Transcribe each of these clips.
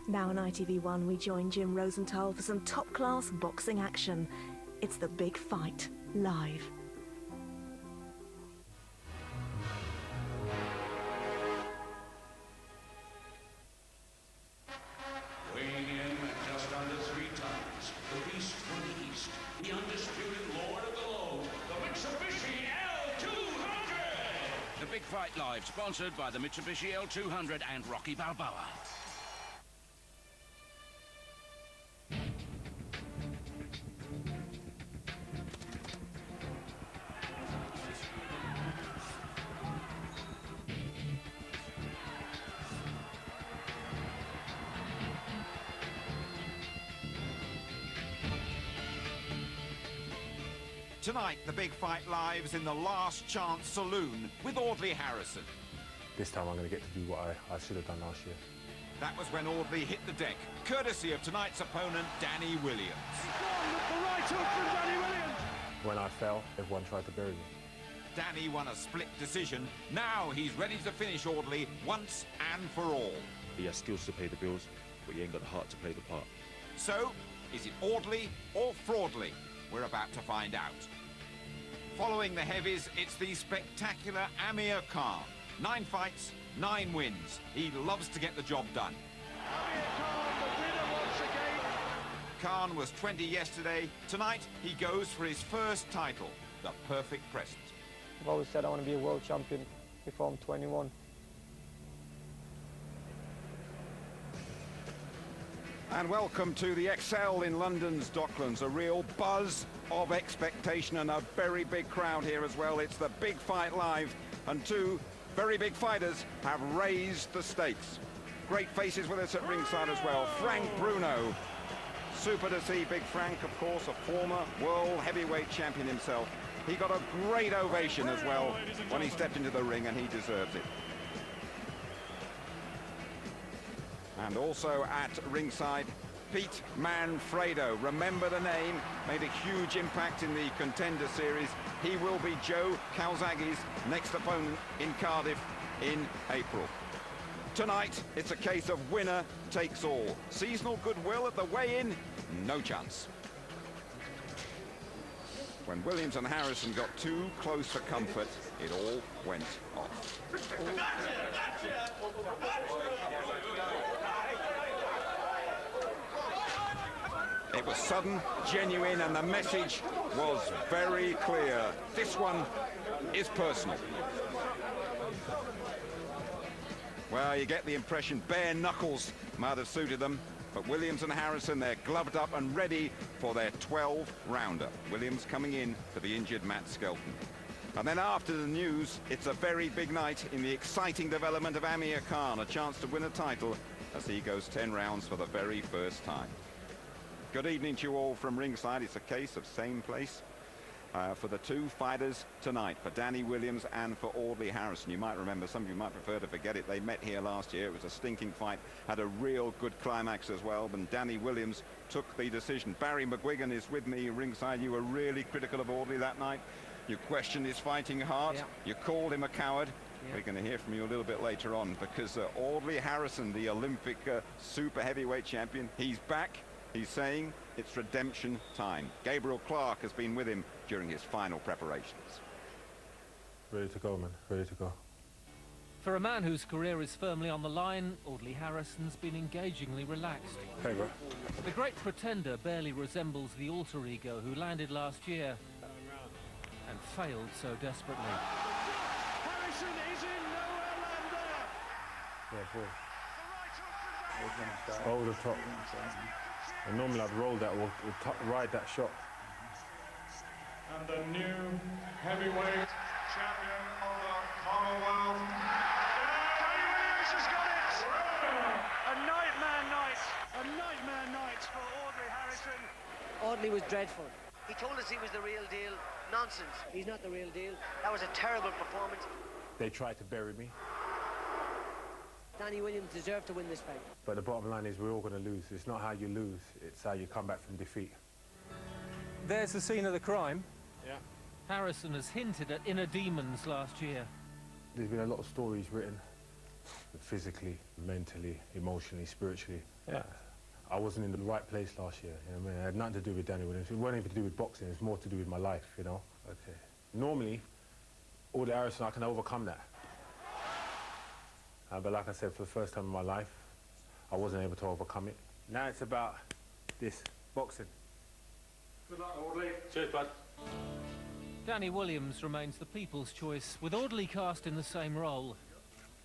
Now on ITV1, we join Jim Rosenthal for some top-class boxing action. It's The Big Fight, live. Weighing in at just under 3 tons, the beast from the east, the undisputed lord of the low, the Mitsubishi L200! The Big Fight Live, sponsored by the Mitsubishi L200 and Rocky Balboa. Tonight, the Big Fight Live's in the Last Chance Saloon with Audley Harrison. This time I'm going to get to do what I should have done last year. That was when Audley hit the deck, courtesy of tonight's opponent, Danny Williams. The right hook from Danny Williams! When I fell, everyone tried to bury me. Danny won a split decision. Now he's ready to finish Audley once and for all. He has skills to pay the bills, but he ain't got the heart to play the part. So, is it Audley or Fraudley? We're about to find out. Following the heavies, it's the spectacular Amir Khan. 9 fights, 9 wins. He loves to get the job done. Amir Khan, the winner once again. Khan was 20 yesterday. Tonight, he goes for his first title, the perfect present. I've always said I want to be a world champion before I'm 21. And welcome to the Excel in London's Docklands. A real buzz of expectation and a very big crowd here as well. It's the Big Fight Live, and 2 very big fighters have raised the stakes. Great faces with us at ringside as well. Frank Bruno. Super to see Big Frank, of course, a former world heavyweight champion himself. He got a great ovation as well when he stepped into the ring, and he deserves it. And also at ringside, Pete Manfredo. Remember the name, made a huge impact in the Contender Series. He will be Joe Calzaghe's next opponent in Cardiff in April. Tonight, it's a case of winner takes all. Seasonal goodwill at the weigh-in, no chance. When Williams and Harrison got too close for comfort, it all went off. It was sudden, genuine, and the message was very clear. This one is personal. Well, you get the impression bare knuckles might have suited them, but Williams and Harrison, they're gloved up and ready for their 12-rounder. Williams coming in to the injured Matt Skelton. And then after the news, it's a very big night in the exciting development of Amir Khan, a chance to win a title as he goes 10 rounds for the very first time. Good evening to you all from ringside. It's a case of same place for the 2 fighters tonight, for Danny Williams and for Audley Harrison. You might remember, some of you might prefer to forget it, they met here last year. It was a stinking fight, had a real good climax as well, and Danny Williams took the decision. Barry McGuigan is with me ringside. You were really critical of Audley that night. You questioned his fighting heart. Yeah. You called him a coward. Yeah. We're going to hear from you a little bit later on, because Audley Harrison, the Olympic super heavyweight champion, he's back. He's saying it's redemption time. Gabriel Clark has been with him during his final preparations. Ready to go, man. Ready to go. For a man whose career is firmly on the line, Audley Harrison's been engagingly relaxed. Hey, bro. The great pretender barely resembles the alter ego who landed last year and failed so desperately. Harrison is in nowhere lander. Yeah, over the top. And normally I'd roll that or ride that shot. And the new heavyweight champion of the Commonwealth, Danny Williams has got it! A nightmare night! A nightmare night for Audley Harrison. Audley was dreadful. He told us he was the real deal. Nonsense. He's not the real deal. That was a terrible performance. They tried to bury me. Danny Williams deserved to win this fight. But the bottom line is we're all going to lose. It's not how you lose, it's how you come back from defeat. There's the scene of the crime. Yeah. Harrison has hinted at inner demons last year. There's been a lot of stories written, physically, mentally, emotionally, spiritually. Yeah, I wasn't in the right place last year. You know what I mean? It had nothing to do with Danny Williams. It wasn't even to do with boxing. It's more to do with my life, you know? Okay. Normally, Audley Harrison, I can overcome that. But like I said, for the first time in my life, I wasn't able to overcome it. Now it's about this, boxing. Good luck, Audley. Cheers, bud. Danny Williams remains the people's choice, with Audley cast in the same role.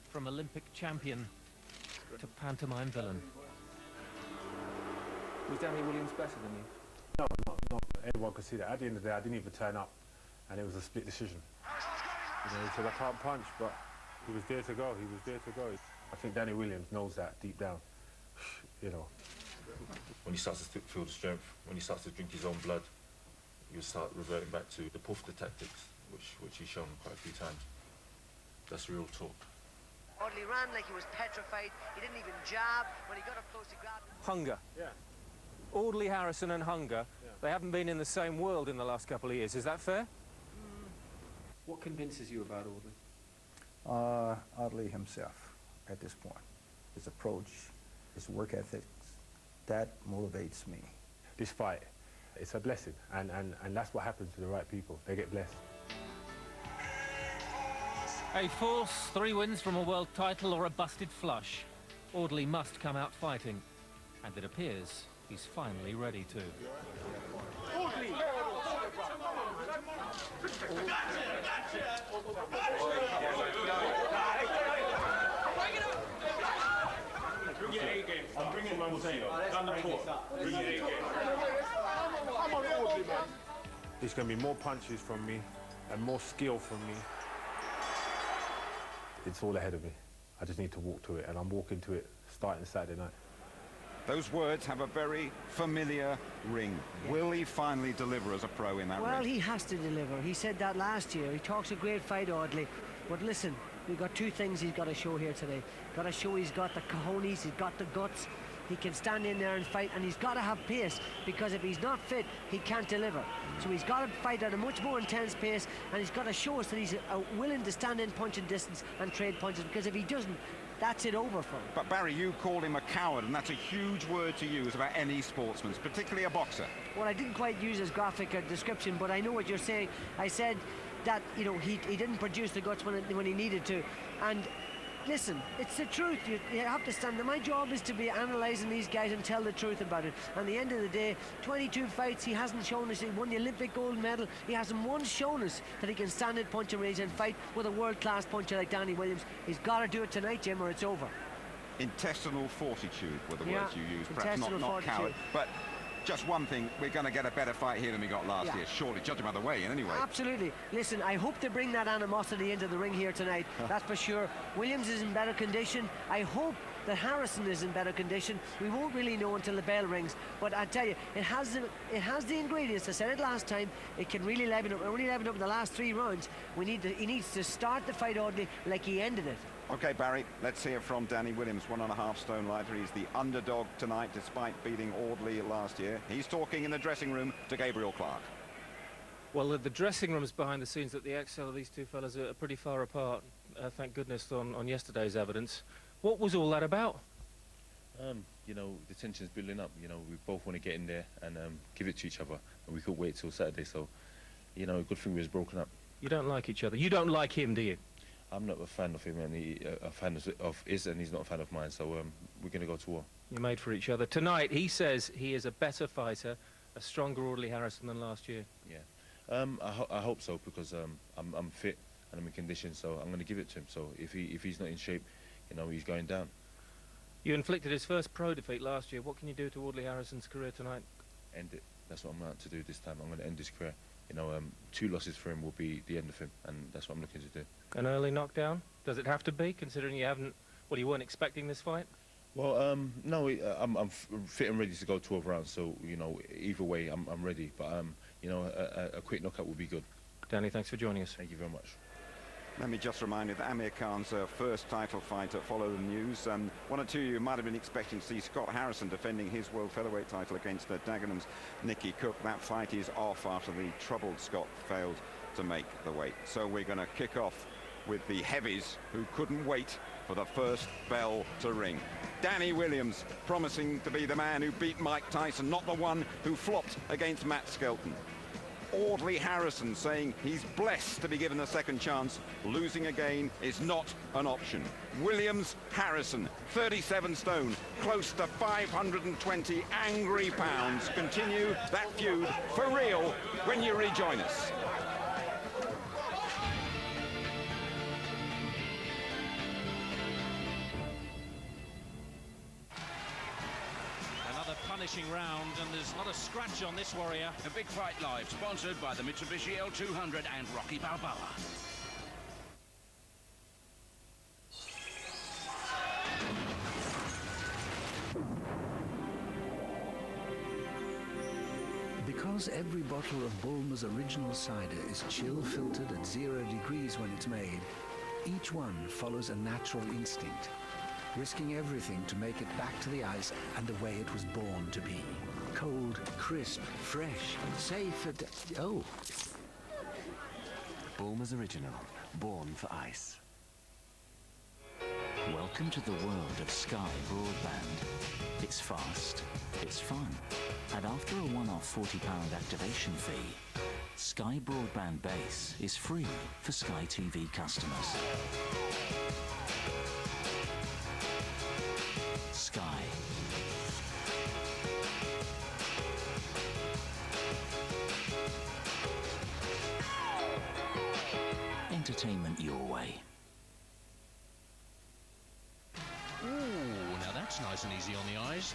From Olympic champion to pantomime villain. Was Danny Williams better than you? No, not everyone could see that. At the end of the day, I didn't even turn up, and it was a split decision. You know, he said, I can't punch, but he was there to go. He was there to go. I think Danny Williams knows that deep down, you know. When he starts to feel the strength, when he starts to drink his own blood, you'll start reverting back to the puffer tactics, which he's shown quite a few times. That's real talk. Audley ran like he was petrified. He didn't even jab. When he got up close, he grabbed him. Hunger. Yeah. Audley Harrison and Hunger, they haven't been in the same world in the last couple of years. Is that fair? What convinces you about Audley? Audley himself at this point. His approach, his work ethics, that motivates me. This fight, it's a blessing, and that's what happens to the right people. They get blessed. A false, 3 wins from a world title or a busted flush. Audley must come out fighting, and it appears he's finally ready to. Audley! Bring your A game. I'm bringing my team. Down the court. Bring your A game. I'm on Audley, man. There's going to be more punches from me and more skill from me. It's all ahead of me. I just need to walk to it, and I'm walking to it starting Saturday night. Those words have a very familiar ring. Will he finally deliver as a pro in that Well, ring? he has to deliver. He said that last year. He talks a great fight, Audley. But listen, we've got 2 things he's got to show here today. Got to show he's got the cojones, he's got the guts. He can stand in there and fight, and he's got to have pace, because if he's not fit, he can't deliver. So he's got to fight at a much more intense pace, and he's got to show us that he's willing to stand in punching distance and trade punches, because if he doesn't, that's it over for him. But Barry, you called him a coward, and that's a huge word to use about any sportsman, particularly a boxer. Well, I didn't quite use his graphic description, but I know what you're saying. I said that, you know, he didn't produce the guts when he needed to, and listen, it's the truth. You have to stand there. My job is to be analysing these guys and tell the truth about it. And at the end of the day, 22 fights, he hasn't shown us. He won the Olympic gold medal. He hasn't once shown us that he can stand in punch and range and fight with a world-class puncher like Danny Williams. He's got to do it tonight, Jim, or it's over. Intestinal fortitude were the Yeah, words you used. Perhaps not intestinal coward. fortitude. But just one thing, we're going to get a better fight here than we got last year. Surely, judging by the way, in any way. Absolutely. Listen, I hope to bring that animosity into the ring here tonight. That's for sure. Williams is in better condition. I hope that Harrison is in better condition. We won't really know until the bell rings. But I tell you, it has the ingredients. I said it last time. It can really liven up. Only liven up in the last 3 rounds. He needs to start the fight, Audley, like he ended it. Okay, Barry, let's hear from Danny Williams, 1.5 stone lighter. He's the underdog tonight, despite beating Audley last year. He's talking in the dressing room to Gabriel Clark. Well, the dressing rooms behind the scenes at the Excel of these 2 fellas are pretty far apart. Thank goodness on yesterday's evidence. What was all that about? You know, the tension's building up. You know, we both want to get in there and give it to each other, and we could wait till Saturday. So, you know, a good thing we was broken up. You don't like each other. You don't like him, do you? I'm not a fan of him, and a fan of his, and he's not a fan of mine. So we're going to go to war. You're made for each other. Tonight, he says he is a better fighter, a stronger Audley Harrison than last year. Yeah, I hope so, because I'm fit and I'm in condition. So I'm going to give it to him. So if he's not in shape, you know, he's going down. You inflicted his first pro defeat last year. What can you do to Audley Harrison's career tonight? End it. That's what I'm out to do this time. I'm going to end his career. You know, 2 losses for him will be the end of him, and that's what I'm looking to do. An early knockdown? Does it have to be, considering you weren't expecting this fight? Well, no, I'm fit and ready to go 12 rounds, so, you know, either way, I'm ready. But, you know, a quick knockout would be good. Danny, thanks for joining us. Thank you very much. Let me just remind you that Amir Khan's first title fight followed the news. One or two of you might have been expecting to see Scott Harrison defending his world featherweight title against Dagenham's Nicky Cook. That fight is off after the troubled Scott failed to make the weight. So we're going to kick off with the heavies who couldn't wait for the first bell to ring. Danny Williams promising to be the man who beat Mike Tyson, not the one who flopped against Matt Skelton. Audley Harrison saying he's blessed to be given a second chance. Losing again is not an option. Williams Harrison, 37 stone, close to 520 angry pounds. Continue that feud for real when you rejoin us. Punishing round, and there's not a scratch on this warrior. A Big Fight Live, sponsored by the Mitsubishi L200 and Rocky Balboa. Because every bottle of Bulmer's original cider is chill filtered at 0 degrees when it's made, each one follows a natural instinct, risking everything to make it back to the ice and the way it was born to be. Cold, crisp, fresh, safe and... oh. Bulmer's Original, born for ice. Welcome to the world of Sky Broadband. It's fast, it's fun, and after a one-off £40 activation fee, Sky Broadband Base is free for Sky TV customers. Sky. Entertainment your way. Ooh, now that's nice and easy on the eyes.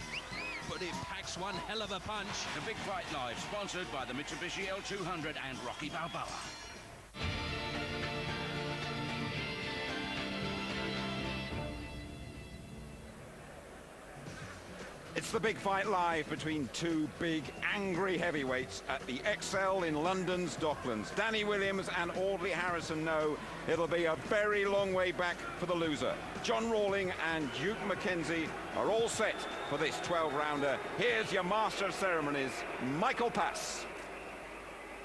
But it packs one hell of a punch. The Big Fight Live, sponsored by the Mitsubishi L200 and Rocky Balboa. It's the Big Fight Live between two big, angry heavyweights at the XL in London's Docklands. Danny Williams and Audley Harrison know it'll be a very long way back for the loser. John Rawling and Duke McKenzie are all set for this 12-rounder. Here's your master of ceremonies, Michael Pass.